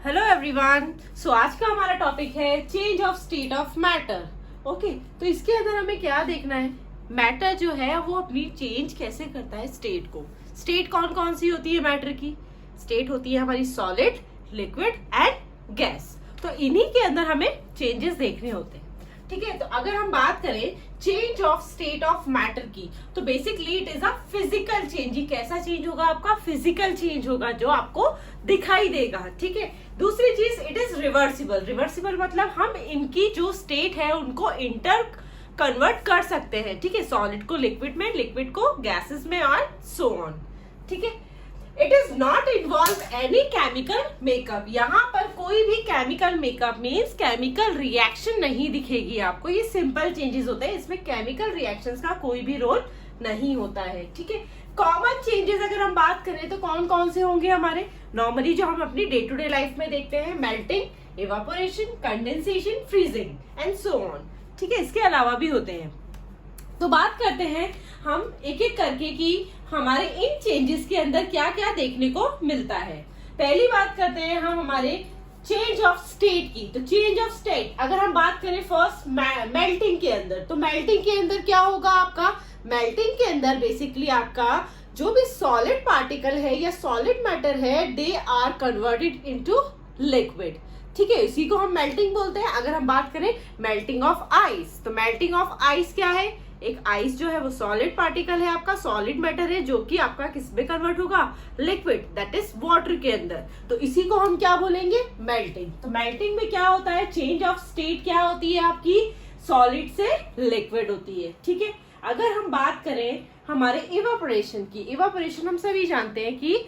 Hello everyone. सो आज का हमारा टॉपिक है change of state of matter. Okay, तो इसके अंदर हमें क्या देखना है, मैटर जो है वो अपनी चेंज कैसे करता है स्टेट को। स्टेट कौन कौन सी होती है मैटर की? स्टेट होती है हमारी सॉलिड, लिक्विड एंड गैस। तो इन्हीं के अंदर हमें चेंजेस देखने होते हैं। ठीक है, तो अगर हम बात करें change of state of matter की, तो basically it is a physical change. ये कैसा चेंज होगा? आपका फिजिकल चेंज होगा जो आपको दिखाई देगा। ठीक है, दूसरी चीज इट इज रिवर्सिबल। रिवर्सिबल मतलब हम इनकी जो स्टेट है उनको इंटर कन्वर्ट कर सकते हैं। ठीक है, सॉलिड को लिक्विड में, लिक्विड को गैसेस में और सो ऑन। ठीक है, it is not involve any chemical makeup. यहाँ पर कोई भी chemical makeup means chemical reaction नहीं दिखेगी आपको। ये सिंपल चेंजेस होते हैं, इसमें केमिकल रिएक्शंस का कोई भी रोल नहीं होता है। ठीक है, कॉमन चेंजेस अगर हम बात करें तो कौन कौन से होंगे हमारे? नॉर्मली जो हम अपनी डे टू डे लाइफ में देखते हैं, melting, evaporation, condensation, freezing and so on. ठीक है, इसके अलावा भी होते हैं। तो बात करते हैं हम एक एक करके कि हमारे इन चेंजेस के अंदर क्या क्या देखने को मिलता है। पहली बात करते हैं हम हमारे चेंज ऑफ स्टेट की। तो चेंज ऑफ स्टेट अगर हम बात करें फर्स्ट मेल्टिंग के अंदर, तो मेल्टिंग के अंदर क्या होगा आपका? मेल्टिंग के अंदर बेसिकली आपका जो भी सॉलिड पार्टिकल है या सॉलिड मैटर है, they are converted into liquid. ठीक है, इसी को हम मेल्टिंग बोलते हैं। अगर हम बात करें मेल्टिंग ऑफ आइस, तो मेल्टिंग ऑफ आइस क्या है? एक आइस जो है वो सॉलिड पार्टिकल है, आपका सॉलिड मैटर है जो कि आपका किस में कन्वर्ट होगा? लिक्विड, दैट इज वाटर के अंदर। तो इसी को हम क्या बोलेंगे? मेल्टिंग। तो मेल्टिंग में क्या होता है? चेंज ऑफ स्टेट क्या होती है आपकी? सॉलिड से लिक्विड होती है। ठीक है, अगर हम बात करें हमारे इवापोरेशन की, इवापोरेशन हम सभी जानते हैं कि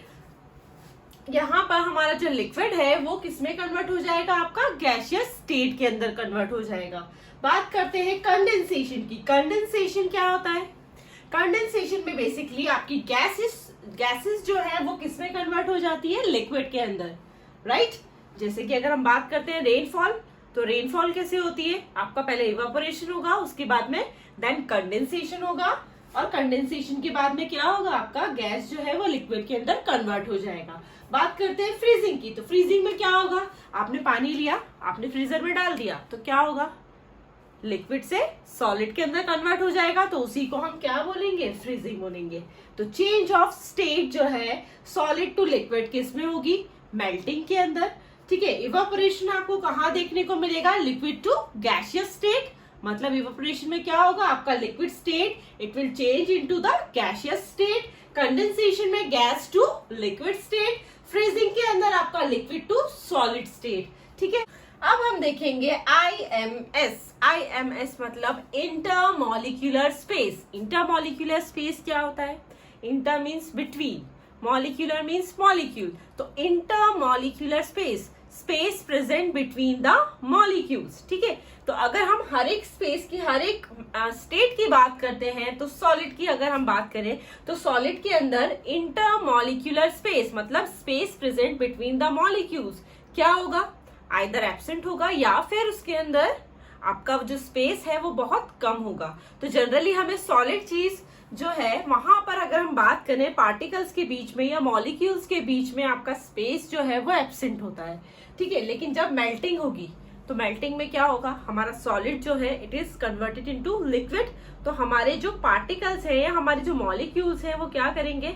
यहाँ पर हमारा जो लिक्विड है वो किसमें कन्वर्ट हो जाएगा? आपका गैसियस स्टेट के अंदर कन्वर्ट हो जाएगा। बात करते हैं कंडेंसेशन की। कंडेंसेशन क्या होता है? कंडेंसेशन में बेसिकली आपकी गैसेस जो है वो किसमें कन्वर्ट हो जाती है? लिक्विड के अंदर, राइट। जैसे कि अगर हम बात करते हैं रेनफॉल, तो रेनफॉल कैसे होती है? आपका पहले इवापोरेशन होगा, उसके बाद में देन कंडेंसेशन होगा, और कंडेंसेशन के बाद में क्या होगा? आपका गैस जो है वो लिक्विड के अंदर कन्वर्ट हो जाएगा। बात करते हैं फ्रीजिंग की, तो फ्रीजिंग में क्या होगा? आपने पानी लिया, आपने फ्रीजर में डाल दिया, तो क्या होगा? लिक्विड से सॉलिड के अंदर कन्वर्ट हो जाएगा। तो उसी को हम क्या बोलेंगे? फ्रीजिंग बोलेंगे। तो चेंज ऑफ स्टेट जो है सॉलिड टू लिक्विड किस में होगी? मेल्टिंग के अंदर। ठीक है, इवापोरेशन आपको कहाँ देखने को मिलेगा? Liquid to gaseous state. मतलब इवापोरेशन में क्या होगा? आपका liquid state it will change into the gaseous state. Condensation में gas to liquid state. Freezing के अंदर आपका लिक्विड टू सॉलिड स्टेट। ठीक है, अब हम देखेंगे IMS। IMS मतलब इंटरमॉलिक्यूलर स्पेस। इंटरमॉलिक्यूलर स्पेस क्या होता है? Inter means between, molecular means molecule. तो intermolecular space, space present between the molecules. ठीक है, तो अगर हम हर एक स्पेस की, हर एक स्टेट की बात करते हैं, तो सॉलिड की अगर हम बात करें तो सॉलिड के अंदर इंटरमॉलिक्यूलर स्पेस मतलब space present between the molecules क्या होगा? आइदर एब्सेंट होगा या फिर उसके अंदर आपका जो स्पेस है वो बहुत कम होगा। तो जनरली हमें सॉलिड चीज जो है वहां पर अगर हम बात करें पार्टिकल्स के बीच में या मॉलिक्यूल्स के बीच में आपका स्पेस जो है वो एब्सेंट होता है। ठीक है, लेकिन जब मेल्टिंग होगी तो मेल्टिंग में क्या होगा? हमारा सॉलिड जो है it is converted into liquid. तो हमारे जो पार्टिकल्स है या हमारे जो मॉलिक्यूल्स है वो क्या करेंगे?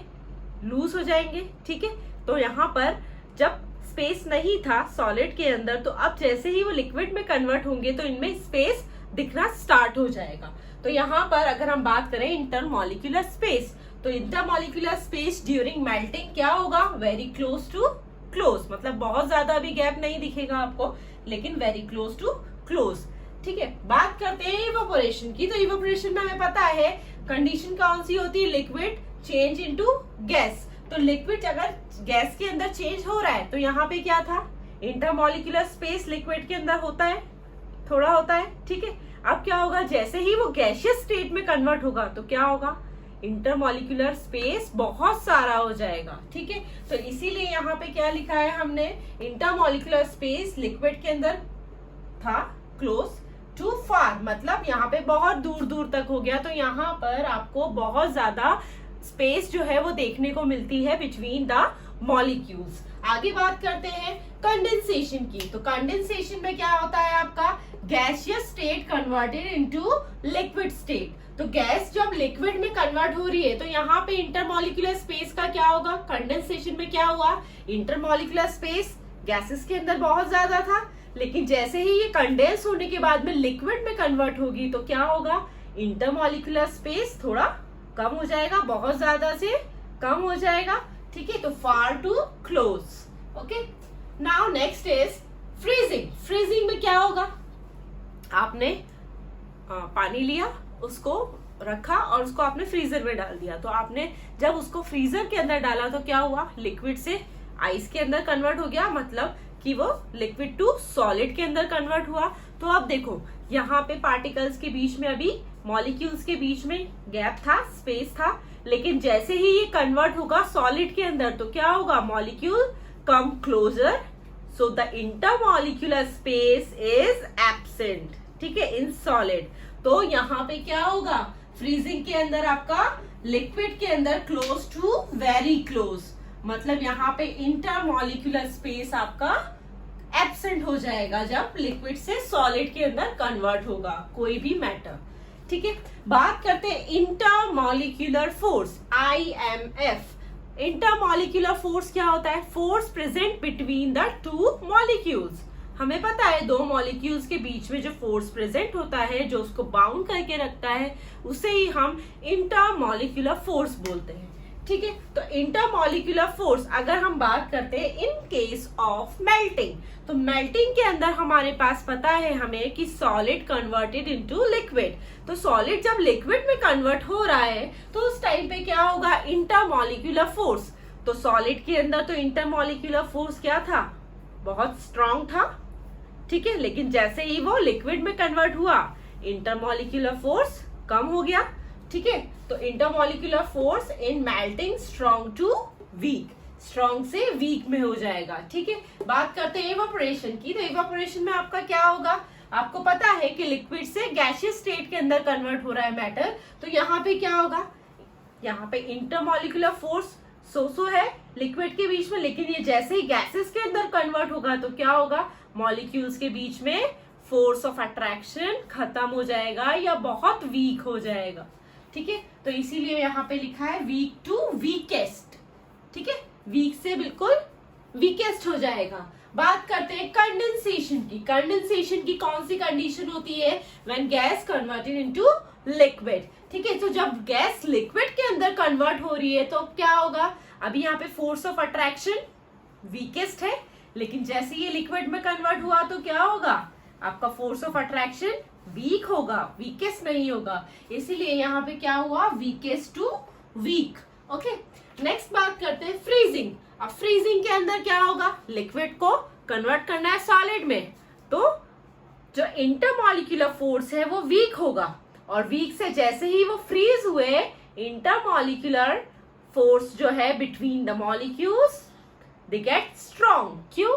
लूज हो जाएंगे। ठीक है, तो यहाँ पर जब स्पेस नहीं था सॉलिड के अंदर, तो अब जैसे ही वो लिक्विड में कन्वर्ट होंगे तो इनमें स्पेस दिखना स्टार्ट हो जाएगा। तो यहाँ पर अगर हम बात करें इंटरमॉलिक्यूलर स्पेस, तो इंटरमॉलिक्यूलर स्पेस ड्यूरिंग मेल्टिंग क्या होगा? Very close to close. मतलब बहुत ज्यादा भी गैप नहीं दिखेगा आपको, लेकिन वेरी क्लोज टू क्लोज। ठीक है, बात करते हैं इवापोरेशन की। तो इवापोरेशन में हमें पता है कंडीशन कौन सी होती है? Liquid change into gas. तो लिक्विड अगर गैस के अंदर चेंज हो रहा है तो यहाँ पे क्या था? इंटरमॉलिक्यूलर स्पेस लिक्विड के अंदर होता है, थोड़ा होता है। ठीक है, अब क्या होगा? जैसे ही वो गैसियस स्टेट में कन्वर्ट होगा तो क्या होगा? इंटरमॉलिक्यूलर स्पेस बहुत सारा हो जाएगा। ठीक है, तो इसीलिए यहाँ पे क्या लिखा है हमने? इंटरमॉलिक्यूलर स्पेस लिक्विड के अंदर था क्लोज टू फार, मतलब यहाँ पे बहुत दूर दूर तक हो गया। तो यहाँ पर आपको बहुत ज्यादा स्पेस जो है वो देखने को मिलती है बिटवीन द मॉलिक्यूल्स। आगे बात करते हैं कंडेंसेशन की। तो कंडेंसेशन में क्या होता है आपका, gaseous state converted into liquid state. तो गैस जब लिक्विड में कन्वर्ट हो रही है तो यहाँ पे इंटरमॉलिक्यूलर स्पेस का क्या होगा, कंडेंसेशन में क्या हुआ, इंटरमॉलिक्यूलर स्पेस गैसेस के अंदर बहुत ज्यादा था, लेकिन जैसे ही ये कंडेंस होने के बाद में लिक्विड में कन्वर्ट होगी तो क्या होगा, इंटरमॉलिक्यूलर स्पेस थोड़ा कम हो जाएगा, बहुत ज्यादा से कम हो जाएगा। ठीक है, तो far to close. Okay, now next is freezing. Freezing में क्या होगा, आपने पानी लिया, उसको रखा और उसको आपने फ्रीजर में डाल दिया। तो आपने जब उसको फ्रीजर के अंदर डाला तो क्या हुआ, लिक्विड से आइस के अंदर कन्वर्ट हो गया, मतलब कि वो लिक्विड टू सॉलिड के अंदर कन्वर्ट हुआ। तो अब देखो यहाँ पे पार्टिकल्स के बीच में, अभी मॉलिक्यूल्स के बीच में गैप था, स्पेस था, लेकिन जैसे ही ये कन्वर्ट होगा सॉलिड के अंदर तो क्या होगा, molecule come closer, so the intermolecular space is absent. ठीक है, इन सॉलिड। तो यहाँ पे क्या होगा, फ्रीजिंग के अंदर आपका लिक्विड के अंदर क्लोज टू वेरी क्लोज, मतलब यहाँ पे इंटरमॉलिक्यूलर स्पेस आपका एब्सेंट हो जाएगा जब लिक्विड से सॉलिड के अंदर कन्वर्ट होगा कोई भी मैटर। ठीक है, बात करते हैं intermolecular force, IMF। Intermolecular force क्या होता है, force present between the two molecules. हमें पता है दो मॉलिक्यूल्स के बीच में जो फोर्स प्रेजेंट होता है, जो उसको बाउंड करके रखता है, उसे ही हम इंटरमॉलिक्यूलर फोर्स बोलते हैं। ठीक है, तो इंटरमॉलिक्यूलर फोर्स अगर हम बात करते हैं इन केस ऑफ मेल्टिंग, तो मेल्टिंग के अंदर हमारे पास पता है हमें कि सॉलिड कन्वर्टेड इनटू लिक्विड। तो सॉलिड जब लिक्विड में कन्वर्ट हो रहा है तो उस टाइम पे क्या होगा, इंटरमॉलिक्यूलर फोर्स। तो सॉलिड के अंदर तो इंटरमॉलिक्यूलर फोर्स क्या था, बहुत स्ट्रांग था। ठीक है, लेकिन जैसे ही वो लिक्विड में कन्वर्ट हुआ इंटरमॉलिक्यूलर फोर्स कम हो गया। ठीक है, तो intermolecular force in melting strong to weak, strong से वीक में हो जाएगा। ठीक है, बात करते हैं इवेपोरेशन की। तो इवेपोरेशन में आपका क्या होगा, आपको पता है कि लिक्विड से गैसियस स्टेट के अंदर कन्वर्ट हो रहा है मैटर, तो यहाँ पे क्या होगा, यहाँ पे इंटरमॉलिक्यूलर फोर्स सो है लिक्विड के बीच में, लेकिन ये जैसे ही गैसेस के अंदर कन्वर्ट होगा तो क्या होगा, मॉलिक्यूल्स के बीच में फोर्स ऑफ अट्रैक्शन खत्म हो जाएगा या बहुत वीक हो जाएगा। ठीक है, तो इसीलिए यहाँ पे लिखा है वीक टू वीकेस्ट। ठीक है, वीक से बिल्कुल वीकेस्ट हो जाएगा। बात करते हैं कंडेंसेशन की। कंडेंसेशन की कौन सी कंडीशन होती है, when gas converted into liquid. ठीक है, तो जब गैस लिक्विड के अंदर कन्वर्ट हो रही है तो क्या होगा, अभी यहाँ पे फोर्स ऑफ अट्रैक्शन वीकेस्ट है, लेकिन जैसे ये लिक्विड में कन्वर्ट हुआ तो क्या होगा, आपका फोर्स ऑफ अट्रैक्शन वीक होगा, वीकेस्ट नहीं होगा। इसीलिए यहाँ पे क्या हुआ, weakest to weak. Okay, next बात करते हैं फ्रीजिंग। अब फ्रीजिंग के अंदर क्या होगा, लिक्विड को कन्वर्ट करना है सॉलिड में, तो जो इंटरमॉलिक्यूलर फोर्स है वो वीक होगा, और वीक से जैसे ही वो फ्रीज हुए इंटरमॉलिक्यूलर फोर्स जो है between the molecules they get strong. क्यों,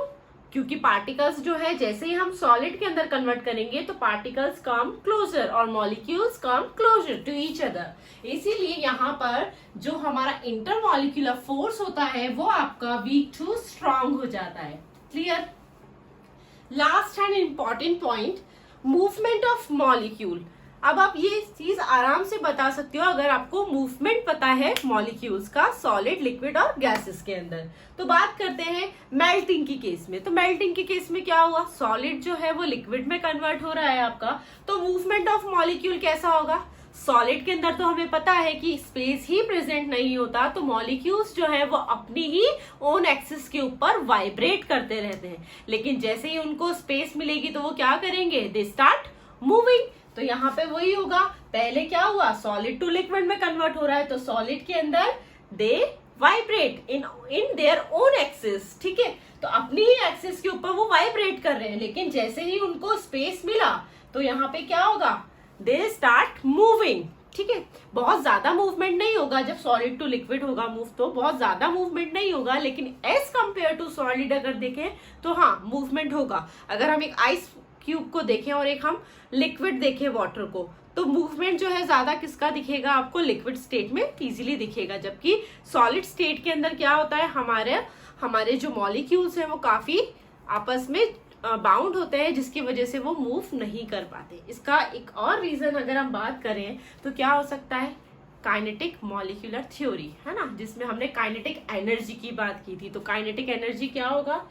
क्योंकि पार्टिकल्स जो है जैसे ही हम सॉलिड के अंदर कन्वर्ट करेंगे तो पार्टिकल्स कम क्लोजर और molecules come closer to each other. इसीलिए यहाँ पर जो हमारा इंटरमॉलिक्यूलर फोर्स होता है वो आपका वीक टू स्ट्रॉन्ग हो जाता है। Clear. Last and important point, movement of molecule. अब आप ये चीज आराम से बता सकते हो अगर आपको मूवमेंट पता है मॉलिक्यूल्स का सॉलिड, लिक्विड और गैसेस के अंदर। तो बात करते हैं मेल्टिंग की केस में। तो मेल्टिंग के केस में क्या हुआ, सॉलिड जो है वो लिक्विड में कन्वर्ट हो रहा है आपका, तो मूवमेंट ऑफ मॉलिक्यूल कैसा होगा, सॉलिड के अंदर तो हमें पता है कि स्पेस ही प्रेजेंट नहीं होता, तो मॉलिक्यूल्स जो है वो अपनी ही ओन एक्सिस के ऊपर वाइब्रेट करते रहते हैं, लेकिन जैसे ही उनको स्पेस मिलेगी तो वो क्या करेंगे, दे स्टार्ट मूविंग। तो यहाँ पे वही होगा, पहले क्या हुआ, सॉलिड टू लिक्विड में कन्वर्ट हो रहा है, तो सॉलिड के अंदर they vibrate in their own axis. ठीक है, तो अपनी ही एक्सिस के ऊपर वो वाइब्रेट कर रहे हैं, लेकिन जैसे ही उनको स्पेस मिला तो यहाँ पे क्या होगा, दे स्टार्ट मूविंग। ठीक है, बहुत ज्यादा मूवमेंट नहीं होगा, जब सॉलिड टू लिक्विड होगा मूव तो बहुत ज्यादा मूवमेंट नहीं होगा, लेकिन एज कंपेयर टू सॉलिड अगर देखें तो हाँ मूवमेंट होगा। अगर हम एक आइस क्यूब को देखें और एक हम लिक्विड देखें वाटर को, तो मूवमेंट जो है ज्यादा किसका दिखेगा आपको, लिक्विड स्टेट में इजीली दिखेगा। जबकि सॉलिड स्टेट के अंदर क्या होता है, हमारे जो मॉलिक्यूल्स हैं वो काफी आपस में बाउंड होते हैं, जिसकी वजह से वो मूव नहीं कर पाते। इसका एक और रीजन अगर हम बात करें तो क्या हो सकता है, काइनेटिक मॉलिक्यूलर थ्योरी, है ना, जिसमें हमने काइनेटिक एनर्जी की बात की थी। तो काइनेटिक एनर्जी क्या होगा,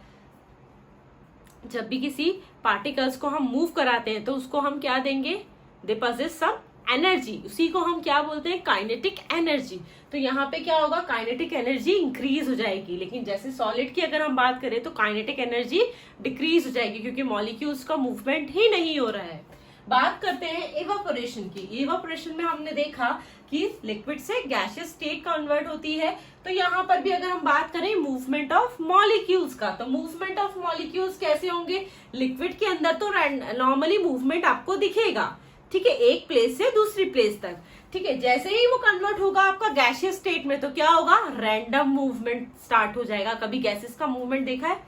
जब भी किसी पार्टिकल्स को हम मूव कराते हैं तो उसको हम क्या देंगे, दे पॉसेस सम एनर्जी, उसी को हम क्या बोलते हैं, काइनेटिक एनर्जी। तो यहाँ पे क्या होगा, काइनेटिक एनर्जी इंक्रीज हो जाएगी। लेकिन जैसे सॉलिड की अगर हम बात करें तो काइनेटिक एनर्जी डिक्रीज हो जाएगी, क्योंकि मॉलिक्यूल्स का मूवमेंट ही नहीं हो रहा है। बात करते हैं इवापोरेशन की। इवापोरेशन में हमने देखा कि लिक्विड से गैसियस स्टेट कन्वर्ट होती है। तो यहाँ पर भी अगर हम बात करें मूवमेंट ऑफ मॉलिक्यूल्स का, तो मूवमेंट ऑफ मॉलिक्यूल्स कैसे होंगे, लिक्विड के अंदर तो नॉर्मली मूवमेंट आपको दिखेगा, ठीक है, एक प्लेस से दूसरी प्लेस तक, ठीक है। जैसे ही वो कन्वर्ट होगा आपका गैसियस स्टेट में, तो क्या होगा, रैंडम मूवमेंट स्टार्ट हो जाएगा। कभी गैसेस का मूवमेंट देखा है,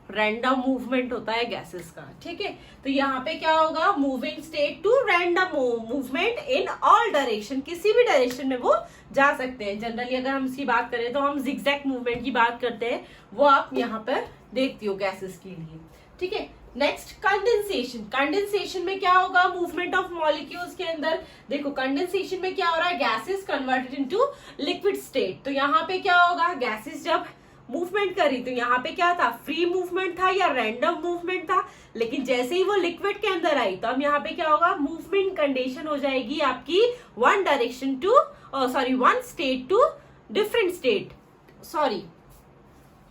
रैंडम मूवमेंट होता है गैसेस का, ठीक है। तो यहाँ पे क्या होगा, moving state to random movement in all direction, किसी भी डायरेक्शन में वो जा सकते हैं। जनरली अगर हम इसकी बात करें तो हम जिगजैग मूवमेंट की बात करते हैं, वो आप यहाँ पर देखती हो गैसेस के लिए, ठीक है। Next condensation. कंडेंसेशन में क्या होगा, मूवमेंट ऑफ मॉलिक्यूल्स के अंदर देखो, कंडेंसेशन में क्या हो रहा है, gases converted into liquid state. तो यहाँ पे क्या होगा, गैसेस जब मूवमेंट करी तो यहाँ पे क्या था, फ्री मूवमेंट था या रैंडम मूवमेंट था। लेकिन जैसे ही वो लिक्विड के अंदर आई तो अब यहाँ पे क्या होगा, मूवमेंट कंडीशन हो जाएगी आपकी one direction to one state to different state,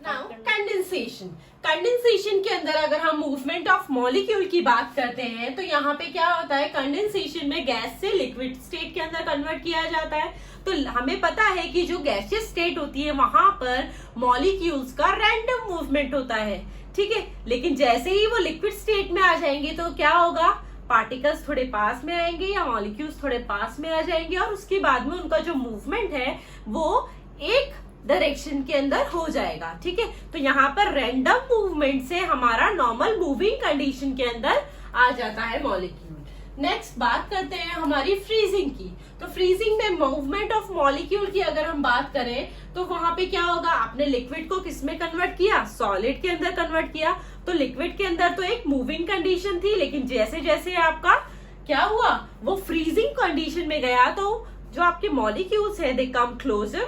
now condensation. Condensation के अंदर अगर हम मूवमेंट ऑफ मॉलिक्यूल की बात करते हैं तो यहाँ पे क्या होता है, कंडेंसेशन में गैस से लिक्विड स्टेट के अंदर कन्वर्ट किया जाता है। तो हमें पता है कि जो गैसियस स्टेट होती है वहां पर मॉलिक्यूल्स का रैंडम मूवमेंट होता है, ठीक है। लेकिन जैसे ही वो लिक्विड स्टेट में आ जाएंगे तो क्या होगा, पार्टिकल्स थोड़े पास में आएंगे या मॉलिक्यूल्स थोड़े पास में आ जाएंगे, और उसके बाद में उनका जो मूवमेंट है वो एक डायरेक्शन के अंदर हो जाएगा, ठीक है। तो यहाँ पर रैंडम मूवमेंट से हमारा नॉर्मल मूविंग कंडीशन के अंदर आ जाता है मॉलिक्यूल। नेक्स्ट बात करते हैं हमारी फ्रीजिंग की। तो फ्रीजिंग में मूवमेंट ऑफ मॉलिक्यूल की अगर हम बात करें तो वहां पे क्या होगा, आपने लिक्विड को किस में कन्वर्ट किया, सॉलिड के अंदर कन्वर्ट किया। तो लिक्विड के अंदर तो एक मूविंग कंडीशन थी, लेकिन जैसे जैसे आपका क्या हुआ, वो फ्रीजिंग कंडीशन में गया तो जो आपके मॉलिक्यूल्स है दे कम क्लोजर,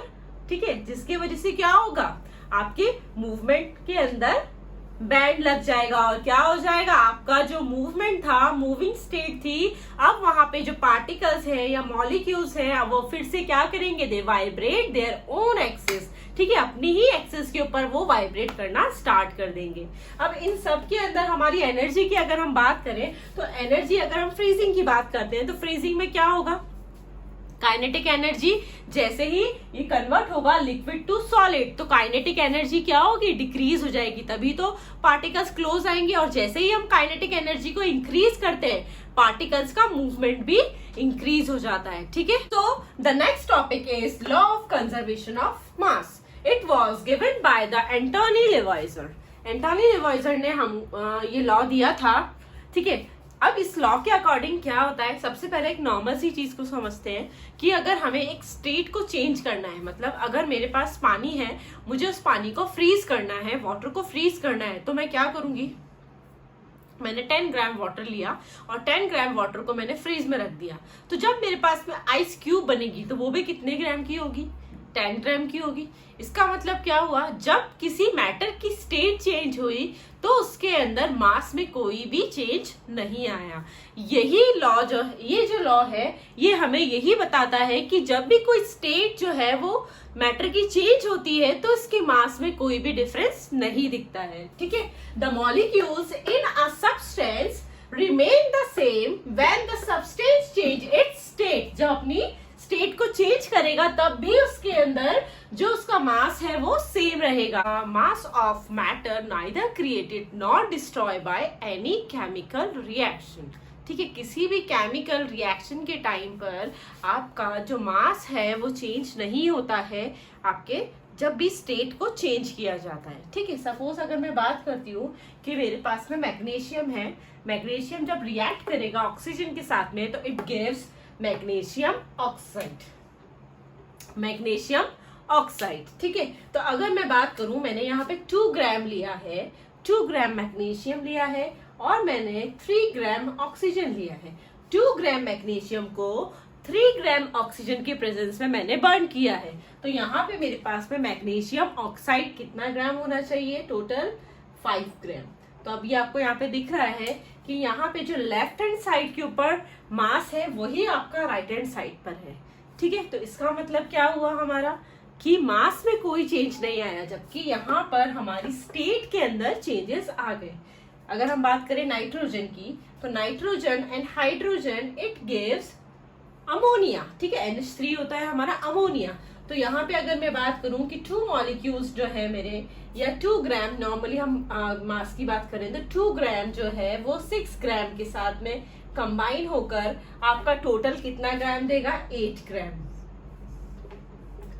ठीक है, जिसकी वजह से क्या होगा, आपके मूवमेंट के अंदर बैंड लग जाएगा और क्या हो जाएगा, आपका जो मूवमेंट था, मूविंग स्टेट थी, अब वहां पे जो पार्टिकल्स है या मॉलिक्यूल्स है वो फिर से क्या करेंगे, दे वाइब्रेट देयर ओन एक्सिस, ठीक है, अपनी ही एक्सिस के ऊपर वो वाइब्रेट करना स्टार्ट कर देंगे। अब इन सब के अंदर हमारी एनर्जी की अगर हम बात करें तो एनर्जी, अगर हम फ्रीजिंग की बात करते हैं तो फ्रीजिंग में क्या होगा, काइनेटिक एनर्जी जैसे ही ये कन्वर्ट होगा लिक्विड टू सॉलिड तो काइनेटिक एनर्जी क्या होगी, डिक्रीज हो जाएगी, तभी तो पार्टिकल्स क्लोज आएंगे। और जैसे ही हम काइनेटिक एनर्जी को इंक्रीज करते हैं पार्टिकल्स का मूवमेंट भी इंक्रीज हो जाता है, ठीक है। तो the next topic is law of conservation of mass. It was given by the Antoine Lavoisier. Antoine Lavoisier ने हम ये लॉ दिया था, ठीक है। अब इस लॉ के अकॉर्डिंग क्या होता है, सबसे पहले एक नॉर्मल सी चीज को समझते हैं कि अगर हमें एक स्टेट को चेंज करना है, मतलब अगर मेरे पास पानी है, मुझे उस पानी को फ्रीज करना है, वाटर को फ्रीज करना है, तो मैं क्या करूंगी, मैंने 10 ग्राम वाटर लिया और 10 ग्राम वाटर को मैंने फ्रीज में रख दिया। तो जब मेरे पास में आइस क्यूब बनेगी तो वो भी कितने ग्राम की होगी, 10 ग्राम की होगी। इसका मतलब क्या हुआ, जब किसी मैटर की स्टेट चेंज हुई तो उसके अंदर मास में कोई भी चेंज नहीं आया। यही लॉ ये जो लॉ है ये हमें यही बताता है कि जब भी कोई स्टेट जो है वो मैटर की चेंज होती है तो इसके मास में कोई भी डिफरेंस नहीं दिखता है, ठीक है। The molecules in a substance remain the same when the substance change it's state. जब अपनी स्टेट को चेंज करेगा तब भी उसके अंदर जो उसका मास है वो सेम रहेगा। Mass of matter neither created nor destroy by any chemical reaction, ठीक है, किसी भी केमिकल रिएक्शन के टाइम पर आपका जो मास है वो चेंज नहीं होता है आपके जब भी स्टेट को चेंज किया जाता है। ठीक है, सपोज अगर मैं बात करती हूँ कि मेरे पास में मैग्नीशियम है, मैग्नीशियम जब रिएक्ट करेगा ऑक्सीजन के साथ में तो it gives magnesium oxide, magnesium oxide. ठीक है, तो अगर मैं बात करूं, मैंने यहाँ पे 2 ग्राम लिया है, 2 ग्राम मैग्नीशियम लिया है और मैंने 3 ग्राम ऑक्सीजन लिया है। 2 ग्राम मैग्नीशियम को 3 ग्राम ऑक्सीजन के प्रेजेंस में मैंने बर्न किया है, तो यहाँ पे मेरे पास में मैग्नीशियम ऑक्साइड कितना ग्राम होना चाहिए? टोटल 5 ग्राम। तो अभी आपको यहाँ पे दिख रहा है कि यहाँ पे जो लेफ्ट हैंड साइड के ऊपर मास है वही आपका राइट हैंड साइड पर है। ठीक है, तो इसका मतलब क्या हुआ हमारा कि मास में कोई चेंज नहीं आया, जबकि यहाँ पर हमारी स्टेट के अंदर चेंजेस आ गए। अगर हम बात करें नाइट्रोजन की, तो nitrogen and hydrogen it gives ammonia. ठीक है, NH3 होता है हमारा अमोनिया। तो यहाँ पे अगर मैं बात करूं कि 2 मॉलिक्यूल्स जो है मेरे, या 2 ग्राम, नॉर्मली हम मास की बात करें तो 2 ग्राम जो है वो 6 ग्राम के साथ में कंबाइन होकर आपका टोटल कितना ग्राम देगा? 8 ग्राम।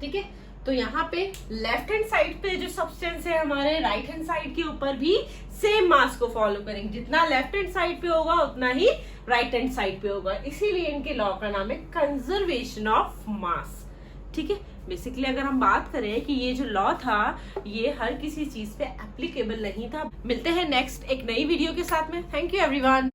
ठीक है, तो यहाँ पे लेफ्ट हैंड साइड पे जो सब्सटेंस है हमारे, राइट हैंड साइड के ऊपर भी सेम मास को फॉलो करेंगे। जितना लेफ्ट हैंड साइड पे होगा उतना ही राइट हैंड साइड पे होगा, इसीलिए इनके लॉ का नाम है कंजर्वेशन ऑफ मास। ठीक है, बेसिकली अगर हम बात करें कि ये जो लॉ था ये हर किसी चीज पे एप्लीकेबल नहीं था। मिलते हैं नेक्स्ट एक नई वीडियो के साथ में। Thank you everyone.